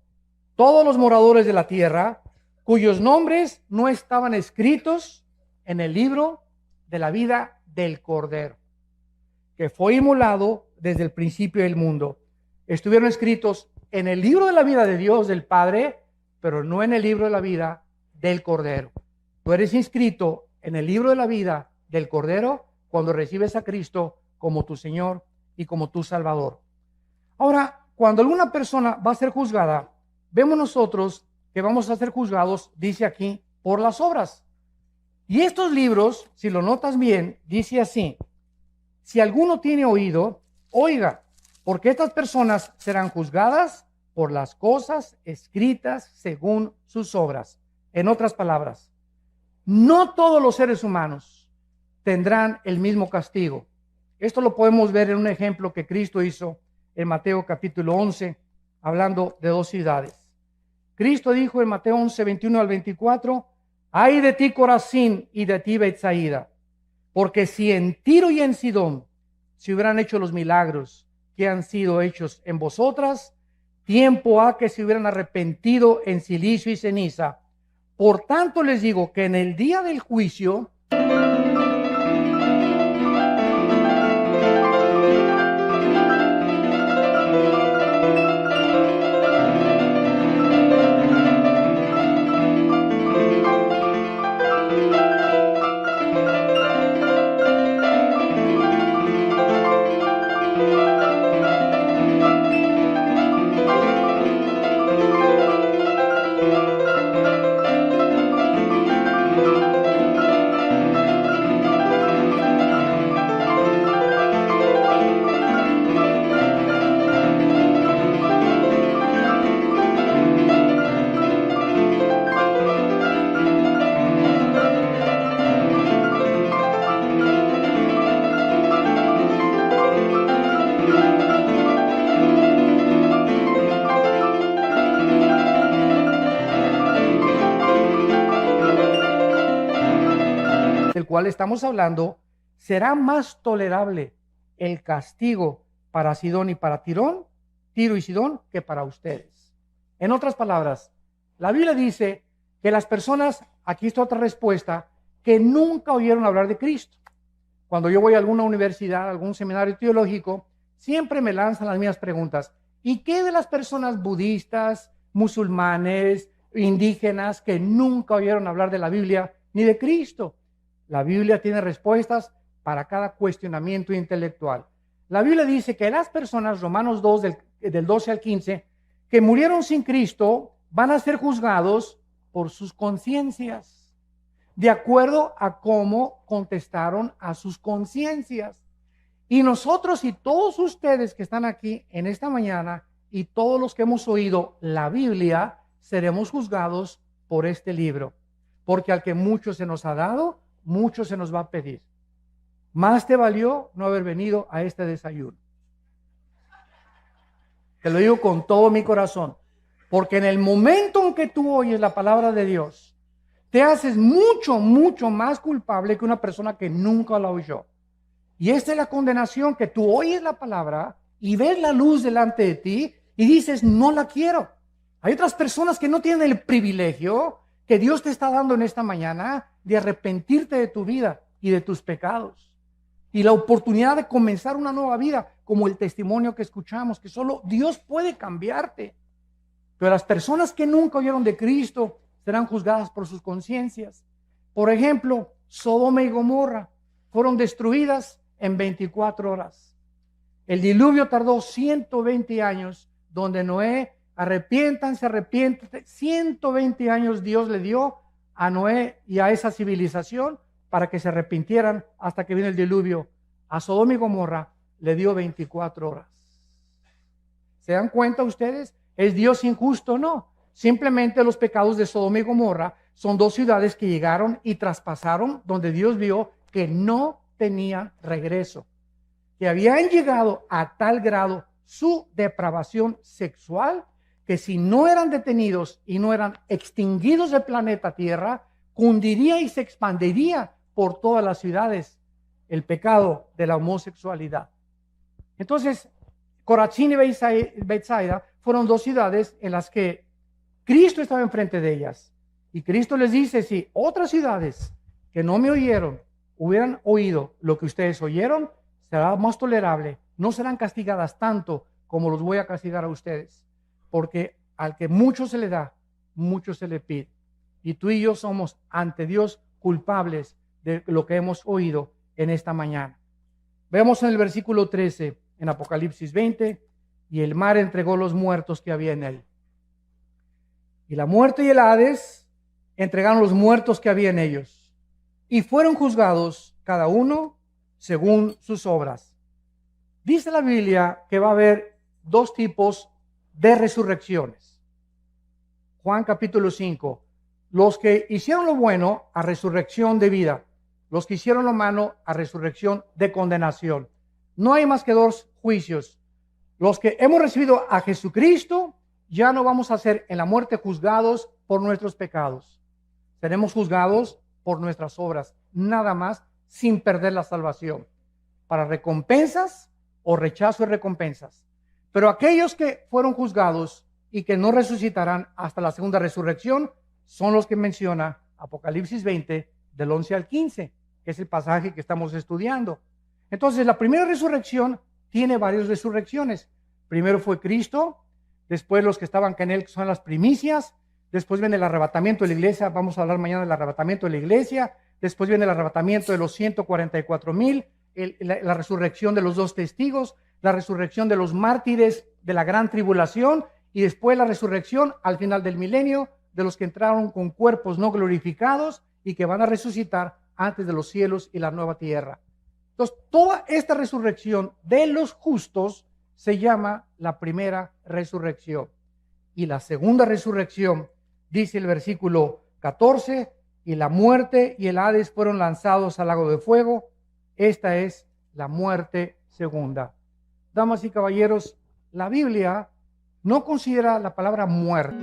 todos los moradores de la tierra, cuyos nombres no estaban escritos en el libro de la vida del Cordero, que fue inmolado desde el principio del mundo. Estuvieron escritos en el libro de la vida de Dios, del Padre, pero no en el libro de la vida del Cordero. Tú eres inscrito en el libro de la vida del Cordero cuando recibes a Cristo como tu Señor y como tu Salvador. Ahora, cuando alguna persona va a ser juzgada, vemos nosotros que vamos a ser juzgados, dice aquí, por las obras. Y estos libros, si lo notas bien, dice así: si alguno tiene oído, oiga, porque estas personas serán juzgadas por las cosas escritas según sus obras. En otras palabras, no todos los seres humanos tendrán el mismo castigo. Esto lo podemos ver en un ejemplo que Cristo hizo en Mateo capítulo 11, hablando de dos ciudades. Cristo dijo en Mateo 11, 21 al 24, ay de ti Corazín y de ti Betsaida, porque si en Tiro y en Sidón se hubieran hecho los milagros que han sido hechos en vosotras, tiempo ha que se hubieran arrepentido en silicio y ceniza. Por tanto les digo que en el día del juicio cual estamos hablando, será más tolerable el castigo para Sidón y para Tiro y Sidón, que para ustedes. En otras palabras, la Biblia dice que las personas, aquí está otra respuesta, que nunca oyeron hablar de Cristo. Cuando yo voy a alguna universidad, a algún seminario teológico, siempre me lanzan las mismas preguntas. ¿Y qué de las personas budistas, musulmanes, indígenas que nunca oyeron hablar de la Biblia ni de Cristo? La Biblia tiene respuestas para cada cuestionamiento intelectual. La Biblia dice que las personas, Romanos 2, del 12 al 15, que murieron sin Cristo, van a ser juzgados por sus conciencias, de acuerdo a cómo contestaron a sus conciencias. Y nosotros y todos ustedes que están aquí en esta mañana y todos los que hemos oído la Biblia, seremos juzgados por este libro. Porque al que mucho se nos ha dado, mucho se nos va a pedir. Más te valió no haber venido a este desayuno. Te lo digo con todo mi corazón. Porque en el momento en que tú oyes la palabra de Dios, te haces mucho, mucho más culpable que una persona que nunca la oyó. Y esta es la condenación, que tú oyes la palabra y ves la luz delante de ti y dices, no la quiero. Hay otras personas que no tienen el privilegio que Dios te está dando en esta mañana de arrepentirte de tu vida y de tus pecados. Y la oportunidad de comenzar una nueva vida, como el testimonio que escuchamos, que solo Dios puede cambiarte. Pero las personas que nunca oyeron de Cristo serán juzgadas por sus conciencias. Por ejemplo, Sodoma y Gomorra fueron destruidas en 24 horas. El diluvio tardó 120 años, donde Noé, arrepiéntanse, 120 años Dios le dio a Noé y a esa civilización para que se arrepintieran hasta que vino el diluvio. A Sodoma y Gomorra le dio 24 horas. ¿Se dan cuenta ustedes? ¿Es Dios injusto? No. Simplemente los pecados de Sodoma y Gomorra son dos ciudades que llegaron y traspasaron donde Dios vio que no tenían regreso, que habían llegado a tal grado su depravación sexual que si no eran detenidos y no eran extinguidos del planeta Tierra, cundiría y se expandiría por todas las ciudades el pecado de la homosexualidad. Entonces, Corazín y Betsaida fueron dos ciudades en las que Cristo estaba enfrente de ellas. Y Cristo les dice, si otras ciudades que no me oyeron hubieran oído lo que ustedes oyeron, será más tolerable. No serán castigadas tanto como los voy a castigar a ustedes. Porque al que mucho se le da, mucho se le pide. Y tú y yo somos ante Dios culpables de lo que hemos oído en esta mañana. Vemos en el versículo 13, en Apocalipsis 20, y el mar entregó los muertos que había en él. Y la muerte y el Hades entregaron los muertos que había en ellos. Y fueron juzgados cada uno según sus obras. Dice la Biblia que va a haber dos tipos de resurrecciones. Juan capítulo 5. Los que hicieron lo bueno a resurrección de vida. Los que hicieron lo malo a resurrección de condenación. No hay más que dos juicios. Los que hemos recibido a Jesucristo, ya no vamos a ser en la muerte juzgados por nuestros pecados. Seremos juzgados por nuestras obras, nada más, sin perder la salvación. Para recompensas o rechazo de recompensas. Pero aquellos que fueron juzgados y que no resucitarán hasta la segunda resurrección, son los que menciona Apocalipsis 20, del 11 al 15, que es el pasaje que estamos estudiando. Entonces, la primera resurrección tiene varias resurrecciones. Primero fue Cristo, después los que estaban en él, que son las primicias, después viene el arrebatamiento de la iglesia, vamos a hablar mañana del arrebatamiento de la iglesia, después viene el arrebatamiento de los 144,000, la resurrección de los dos testigos, la resurrección de los mártires de la gran tribulación, y después la resurrección al final del milenio de los que entraron con cuerpos no glorificados y que van a resucitar antes de los cielos y la nueva tierra. Entonces, toda esta resurrección de los justos se llama la primera resurrección. Y la segunda resurrección, dice el versículo 14, y la muerte y el Hades fueron lanzados al lago de fuego. Esta es la muerte segunda. Damas y caballeros, la Biblia no considera la palabra muerte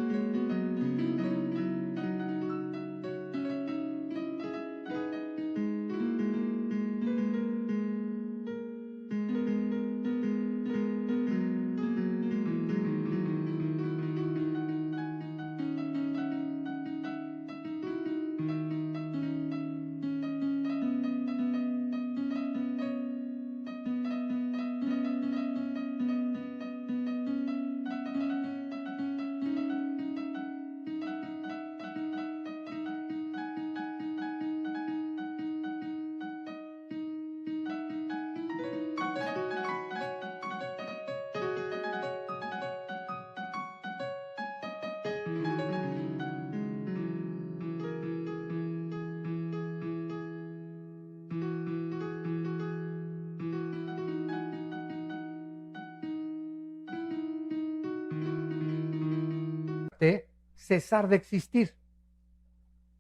muerte cesar de existir.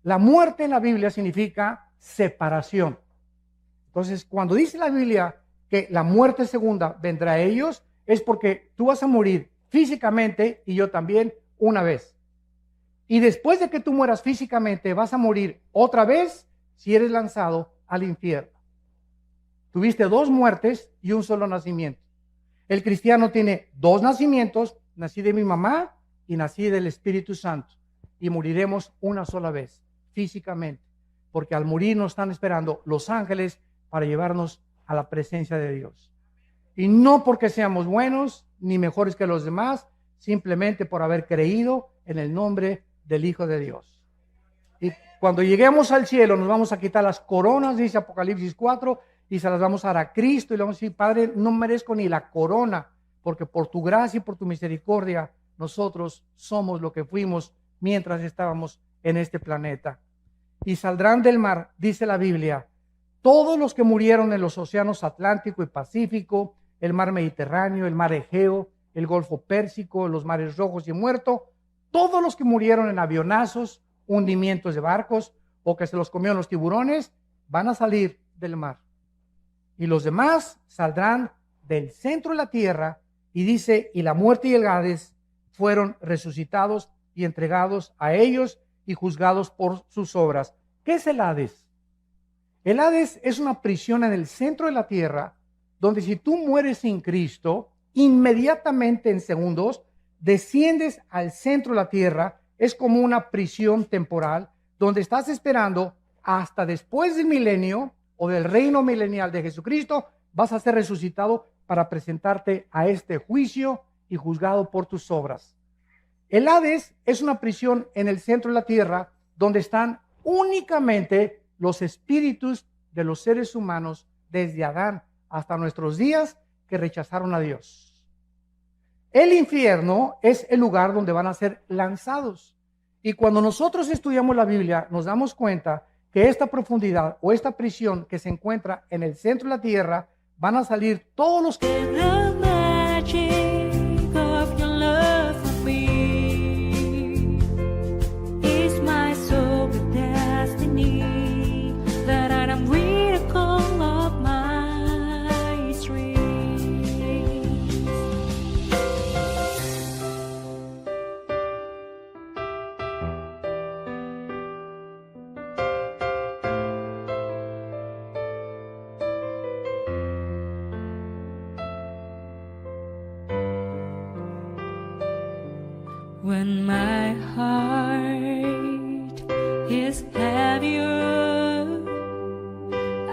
La muerte en la Biblia significa separación. Entonces, cuando dice la Biblia que la muerte segunda vendrá a ellos, es porque tú vas a morir físicamente y yo también una vez. Y después de que tú mueras físicamente, vas a morir otra vez si eres lanzado al infierno. Tuviste dos muertes y un solo nacimiento. El cristiano tiene dos nacimientos, nací de mi mamá y nací del Espíritu Santo. Y moriremos una sola vez, físicamente. Porque al morir nos están esperando los ángeles para llevarnos a la presencia de Dios. Y no porque seamos buenos ni mejores que los demás, simplemente por haber creído en el nombre del Hijo de Dios. Y cuando lleguemos al cielo nos vamos a quitar las coronas, dice Apocalipsis 4, y se las vamos a dar a Cristo y le vamos a decir: Padre, no merezco ni la corona, porque por tu gracia y por tu misericordia nosotros somos lo que fuimos mientras estábamos en este planeta. Y saldrán del mar, dice la Biblia, todos los que murieron en los océanos Atlántico y Pacífico, el mar Mediterráneo, el mar Egeo, el Golfo Pérsico, los mares Rojos y Muerto, todos los que murieron en avionazos, hundimientos de barcos o que se los comieron los tiburones, van a salir del mar. Y los demás saldrán del centro de la tierra, y dice, y la muerte y el Hades fueron resucitados y entregados a ellos y juzgados por sus obras. ¿Qué es el Hades? El Hades es una prisión en el centro de la tierra, donde si tú mueres sin Cristo, inmediatamente en segundos, desciendes al centro de la tierra. Es como una prisión temporal, donde estás esperando hasta después del milenio o del reino milenial de Jesucristo, vas a ser resucitado para presentarte a este juicio y juzgado por tus obras. El Hades es una prisión en el centro de la tierra, donde están únicamente los espíritus de los seres humanos desde Adán hasta nuestros días que rechazaron a Dios. El infierno es el lugar donde van a ser lanzados. Y cuando nosotros estudiamos la Biblia, nos damos cuenta que esta profundidad o esta prisión que se encuentra en el centro de la tierra, van a salir todos los que... When my heart is heavier,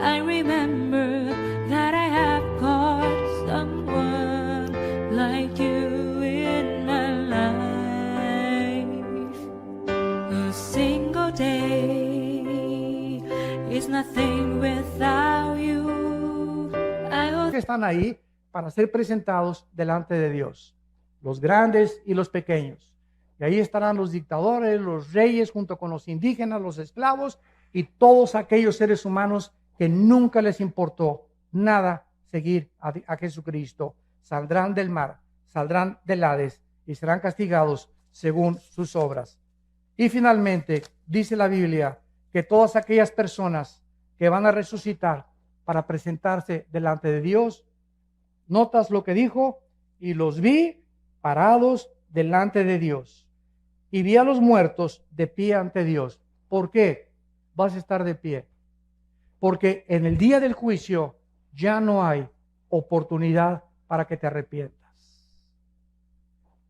I remember that I have got someone like you in my life. A single day is nothing without you. Que están ahí para ser presentados delante de Dios, los grandes y los pequeños. Y ahí estarán los dictadores, los reyes, junto con los indígenas, los esclavos y todos aquellos seres humanos que nunca les importó nada seguir a Jesucristo. Saldrán del mar, saldrán del Hades y serán castigados según sus obras. Y finalmente, dice la Biblia que todas aquellas personas que van a resucitar para presentarse delante de Dios, notas lo que dijo, y los vi parados delante de Dios. Y vi a los muertos de pie ante Dios. ¿Por qué vas a estar de pie? Porque en el día del juicio ya no hay oportunidad para que te arrepientas.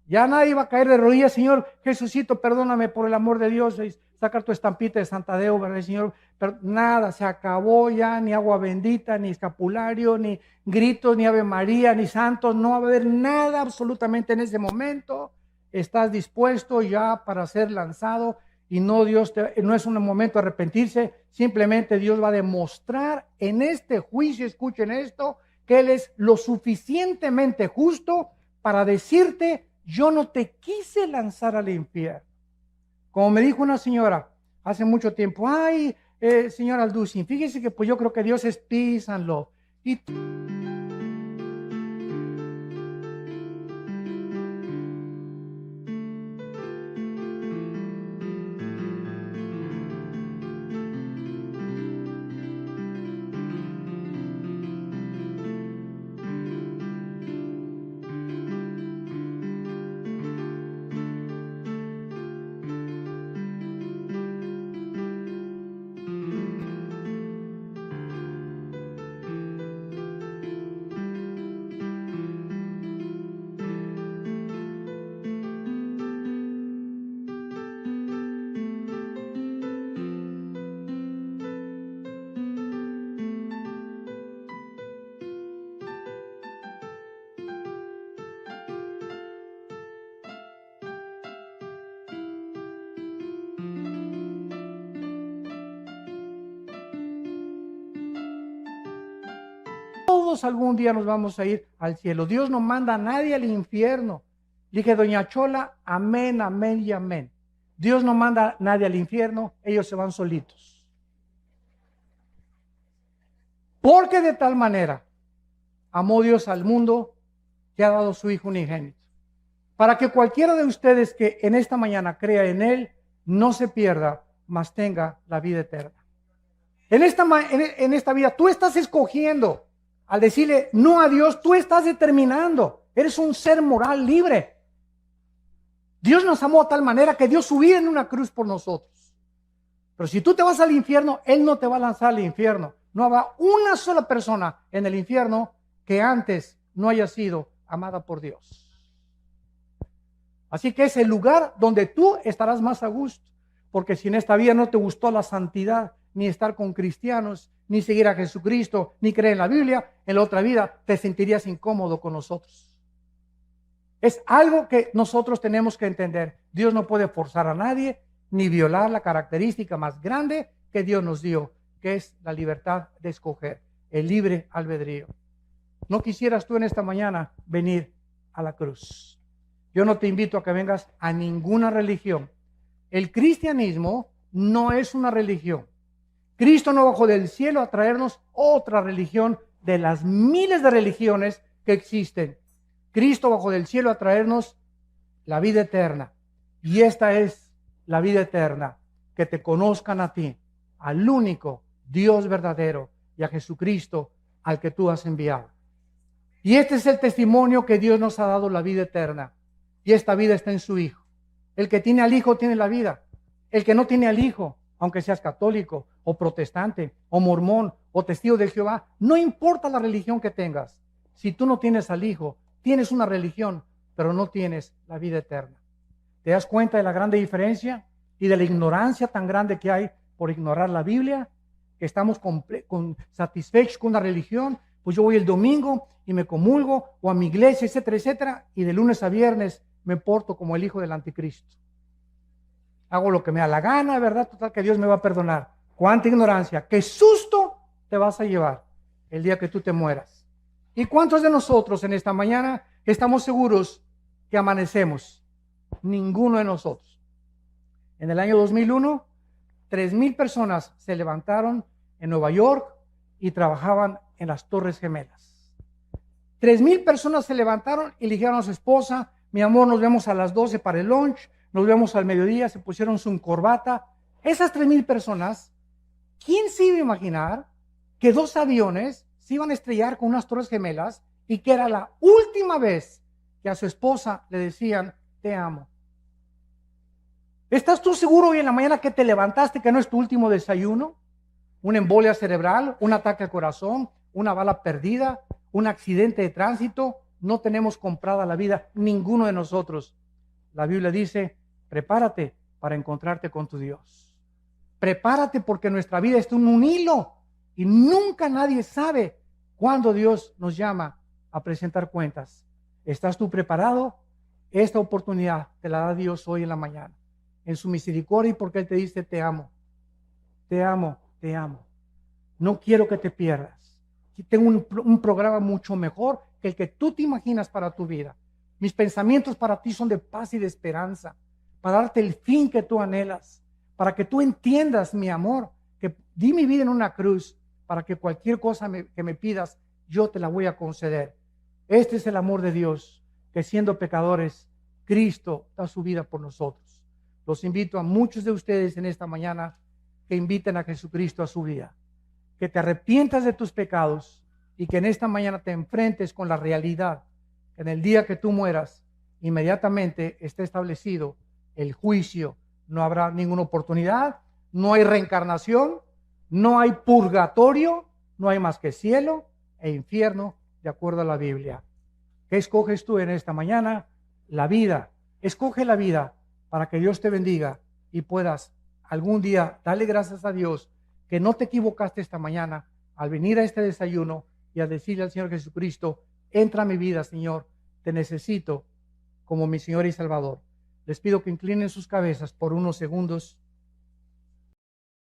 Ya nadie va a caer de rodillas: Señor Jesucito, perdóname por el amor de Dios, y sacar tu estampita de Santa Deo, ¿verdad, Señor? Pero nada, se acabó ya, ni agua bendita, ni escapulario, ni gritos, ni Ave María, ni santos, no va a haber nada absolutamente en ese momento. Estás dispuesto ya para ser lanzado y no es un momento de arrepentirse, simplemente Dios va a demostrar en este juicio, escuchen esto, que Él es lo suficientemente justo para decirte: yo no te quise lanzar al infierno. Como me dijo una señora hace mucho tiempo: ay, señora Alducin, fíjese que pues yo creo que Dios es peace and love. Y todos algún día nos vamos a ir al cielo. Dios no manda a nadie al infierno. Dije, doña Chola, amén, amén y amén. Dios no manda a nadie al infierno, ellos se van solitos. Porque de tal manera amó Dios al mundo que ha dado su Hijo unigénito, para que cualquiera de ustedes que en esta mañana crea en Él, no se pierda, mas tenga la vida eterna. En esta vida tú estás escogiendo, al decirle no a Dios, tú estás determinando, eres un ser moral libre. Dios nos amó de tal manera que dio su vida en una cruz por nosotros. Pero si tú te vas al infierno, Él no te va a lanzar al infierno. No habrá una sola persona en el infierno que antes no haya sido amada por Dios. Así que es el lugar donde tú estarás más a gusto. Porque si en esta vida no te gustó la santidad, ni estar con cristianos, ni seguir a Jesucristo, ni creer en la Biblia, en la otra vida te sentirías incómodo con nosotros. Es algo que nosotros tenemos que entender. Dios no puede forzar a nadie, ni violar la característica más grande que Dios nos dio, que es la libertad de escoger, el libre albedrío. ¿No quisieras tú en esta mañana venir a la cruz? Yo no te invito a que vengas a ninguna religión. El cristianismo no es una religión. Cristo no bajó del cielo a traernos otra religión de las miles de religiones que existen. Cristo bajó del cielo a traernos la vida eterna. Y esta es la vida eterna, que te conozcan a ti, al único Dios verdadero, y a Jesucristo al que tú has enviado. Y este es el testimonio que Dios nos ha dado, la vida eterna. Y esta vida está en su Hijo. El que tiene al Hijo tiene la vida. El que no tiene al Hijo, aunque seas católico o protestante o mormón o testigo de Jehová, no importa la religión que tengas. Si tú no tienes al Hijo, tienes una religión, pero no tienes la vida eterna. ¿Te das cuenta de la grande diferencia y de la ignorancia tan grande que hay por ignorar la Biblia? Que estamos satisfechos con una religión. Pues yo voy el domingo y me comulgo, o a mi iglesia, etcétera, etcétera, y de lunes a viernes me porto como el hijo del anticristo. Hago lo que me da la gana, ¿verdad? Total, que Dios me va a perdonar. ¡Cuánta ignorancia! ¡Qué susto te vas a llevar el día que tú te mueras! ¿Y cuántos de nosotros en esta mañana estamos seguros que amanecemos? Ninguno de nosotros. En el año 2001, 3,000 personas se levantaron en Nueva York y trabajaban en las Torres Gemelas. 3,000 personas se levantaron y le dijeron a su esposa: mi amor, nos vemos a las 12 para el lunch, nos vemos al mediodía, se pusieron su corbata. Esas 3,000 personas, ¿quién se iba a imaginar que 2 aviones se iban a estrellar con unas Torres Gemelas y que era la última vez que a su esposa le decían te amo? ¿Estás tú seguro hoy en la mañana que te levantaste que no es tu último desayuno? ¿Una embolia cerebral, un ataque al corazón, una bala perdida, un accidente de tránsito? No tenemos comprada la vida, ninguno de nosotros. La Biblia dice: prepárate para encontrarte con tu Dios. Prepárate, porque nuestra vida está en un hilo y nunca nadie sabe cuándo Dios nos llama a presentar cuentas. ¿Estás tú preparado? Esta oportunidad te la da Dios hoy en la mañana, en su misericordia, y porque Él te dice te amo, te amo, te amo. No quiero que te pierdas. Tengo un programa mucho mejor que el que tú te imaginas para tu vida. Mis pensamientos para ti son de paz y de esperanza, para darte el fin que tú anhelas, para que tú entiendas mi amor, que di mi vida en una cruz, para que cualquier cosa que me pidas, yo te la voy a conceder. Este es el amor de Dios, que siendo pecadores, Cristo da su vida por nosotros. Los invito a muchos de ustedes en esta mañana que inviten a Jesucristo a su vida, que te arrepientas de tus pecados y que en esta mañana te enfrentes con la realidad que en el día que tú mueras, inmediatamente esté establecido el juicio. No habrá ninguna oportunidad, no hay reencarnación, no hay purgatorio, no hay más que cielo e infierno, de acuerdo a la Biblia. ¿Qué escoges tú en esta mañana? La vida. Escoge la vida para que Dios te bendiga y puedas algún día darle gracias a Dios que no te equivocaste esta mañana al venir a este desayuno y al decirle al Señor Jesucristo: entra a mi vida, Señor, te necesito como mi Señor y Salvador. Les pido que inclinen sus cabezas por unos segundos.